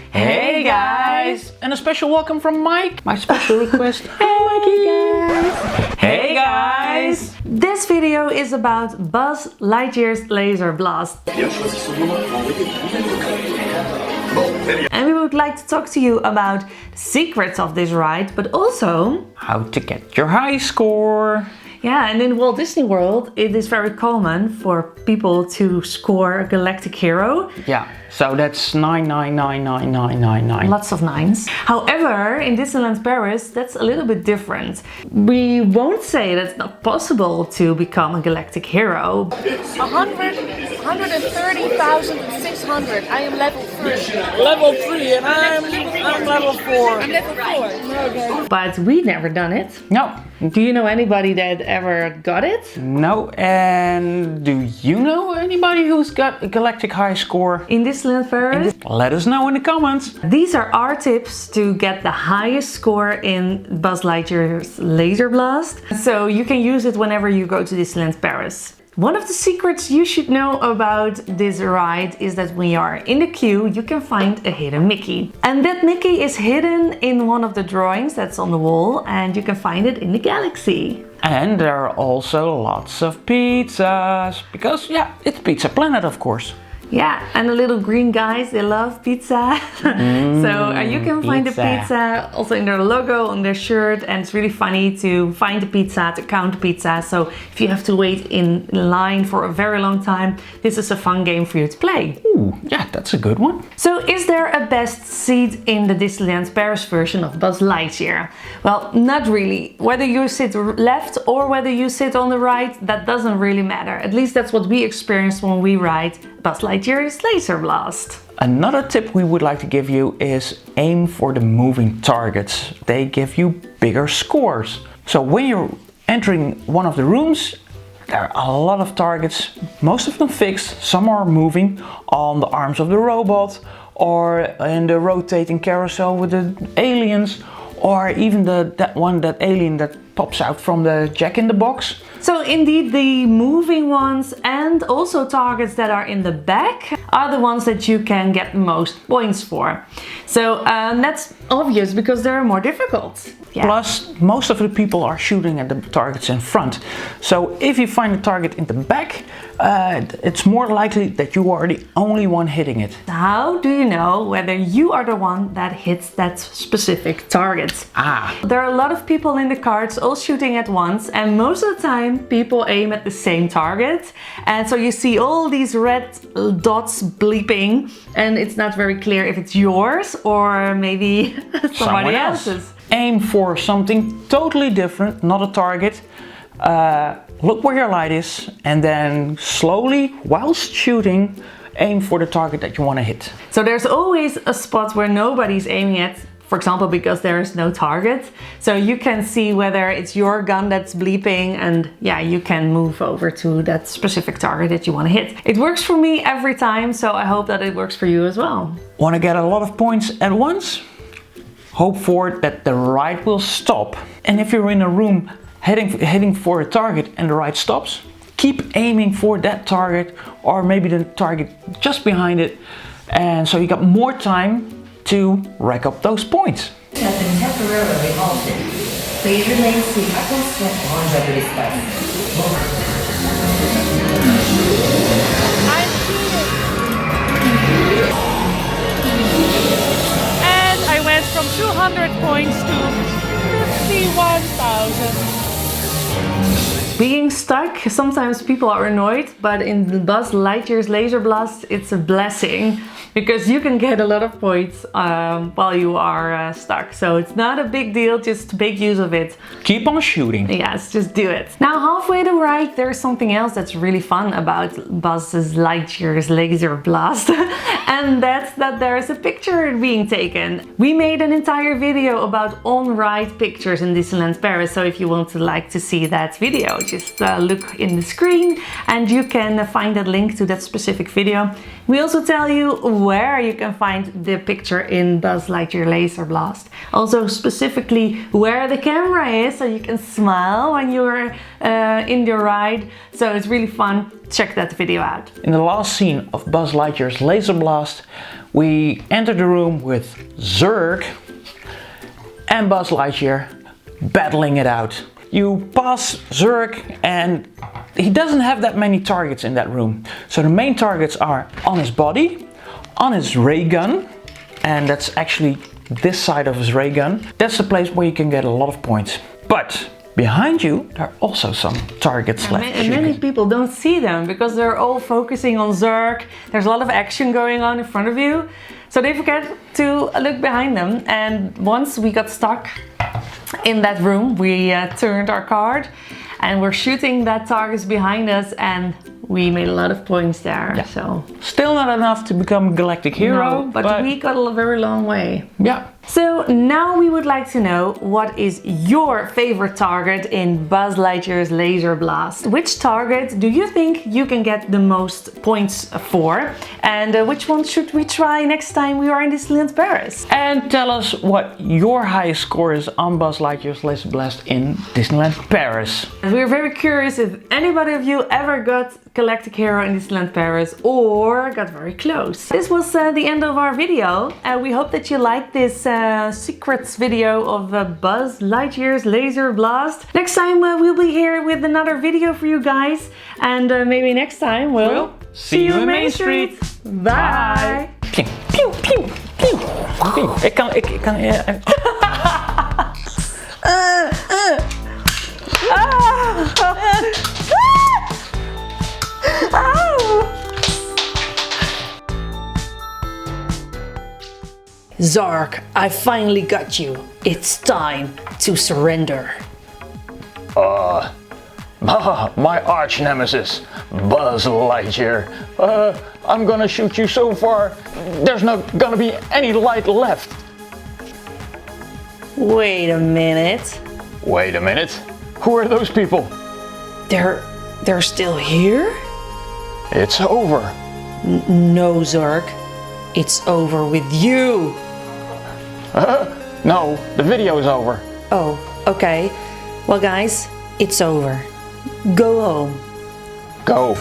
Hey guys! And a special welcome from Mike. My special request. Hey Mikey guys! Hey guys! This video is about Buzz Lightyear's Laser Blast. And we would like to talk to you about the secrets of this ride, but also how to get your high score. Yeah, and in Walt Disney World, it is very common for people to score a galactic hero. Yeah, so that's 9999999. Lots of nines. However, in Disneyland Paris, that's a little bit different. We won't say that it's not possible to become a galactic hero. 130,600. I am level 3. Level 3 and I'm level 4. I'm level 4. Okay. But we never done it. No. Do you know anybody that ever got it? No, and do you know anybody who's got a galactic high score? In Disneyland Paris? Let us know in the comments. These are our tips to get the highest score in Buzz Lightyear's Laser Blast. So you can use it whenever you go to Disneyland Paris. One of the secrets you should know about this ride is that when you are in the queue, you can find a hidden Mickey. And that Mickey is hidden in one of the drawings that's on the wall, and you can find it in the galaxy. And there are also lots of pizzas, because yeah, it's Pizza Planet of course. Yeah, and the little green guys, they love pizza. So you can find the pizza also in their logo on their shirt, and it's really funny to find the pizza, to count the pizza. So if you have to wait in line for a very long time, this is a fun game for you to play. Ooh, yeah, that's a good one. So is there a best seat in the Disneyland Paris version of Buzz Lightyear? Well, not really. Whether you sit left or whether you sit on the right, that doesn't really matter. At least that's what we experienced when we ride Buzz Lightyear's Laser Blast. Another tip we would like to give you is aim for the moving targets. They give you bigger scores. So when you're entering one of the rooms, there are a lot of targets, most of them fixed, some are moving on the arms of the robot, or in the rotating carousel with the aliens, or even that alien that pops out from the Jack-in-the-Box. So indeed, the moving ones and also targets that are in the back are the ones that you can get most points for. So that's obvious because they're more difficult. Yeah. Plus, most of the people are shooting at the targets in front. So if you find a target in the back, it's more likely that you are the only one hitting it. How do you know whether you are the one that hits that specific target? There are a lot of people in the carts all shooting at once, and most of the time people aim at the same target. And so you see all these red dots bleeping, and it's not very clear if it's yours or maybe somebody else's. Aim for something totally different, not a target. Look where your light is, and then slowly, whilst shooting, aim for the target that you want to hit. So there's always a spot where nobody's aiming at, for example, because there is no target. So you can see whether it's your gun that's bleeping, and yeah, you can move over to that specific target that you want to hit. It works for me every time, so I hope that it works for you as well. Want to get a lot of points at once? Hope for that the ride will stop. And if you're in a room heading for a target and the ride stops, keep aiming for that target, or maybe the target just behind it, and so you got more time to rack up those points. Has been temporarily halted. Please remain seated until step on regular space. I'm cheating. And I went from 200 points to 51,000. Being stuck, sometimes people are annoyed, but in Buzz Lightyear's Laser Blast, it's a blessing because you can get a lot of points while you are stuck. So it's not a big deal, just make use of it. Keep on shooting. Yes, just do it. Now, halfway to right, there's something else that's really fun about Buzz Lightyear's Laser Blast. And that's that there's a picture being taken. We made an entire video about on-ride pictures in Disneyland Paris. So if you want to see that video, just look in the screen and you can find that link to that specific video. We also tell you where you can find the picture in Buzz Lightyear Laser Blast. Also specifically where the camera is, so you can smile when you're in your ride. So it's really fun. Check that video out. In the last scene of Buzz Lightyear's Laser Blast, we enter the room with Zurg and Buzz Lightyear battling it out. You pass Zurg and he doesn't have that many targets in that room. So the main targets are on his body, on his ray gun, and that's actually this side of his ray gun. That's the place where you can get a lot of points. But behind you, there are also some targets left. And many people don't see them because they're all focusing on Zurg. There's a lot of action going on in front of you. So they forget to look behind them. And once we got stuck in that room, we turned our card and we're shooting that targets behind us, and we made a lot of points there. Yeah. So still not enough to become a galactic hero, no, but we got a very long way. Yeah. So now we would like to know, what is your favorite target in Buzz Lightyear's Laser Blast? Which target do you think you can get the most points for? And which one should we try next time we are in Disneyland Paris? And tell us what your highest score is on Buzz Lightyear's Laser Blast in Disneyland Paris. And we're very curious if anybody of you ever got Galactic Hero in Disneyland Paris or got very close. This was the end of our video. We hope that you liked this secrets video of Buzz Lightyear's Laser Blast. Next time we'll be here with another video for you guys, and maybe next time we'll see you in Main Street. Bye! Pew, pew, pew, pew, pew. Ik kan Zark, I finally got you. It's time to surrender. My arch nemesis, Buzz Lightyear. I'm gonna shoot you so far, there's not gonna be any light left. Wait a minute. Wait a minute. Who are those people? They're still here? It's over. No, Zark. It's over with you. No, the video is over. Oh, okay. Well, guys, it's over. Go home. Go.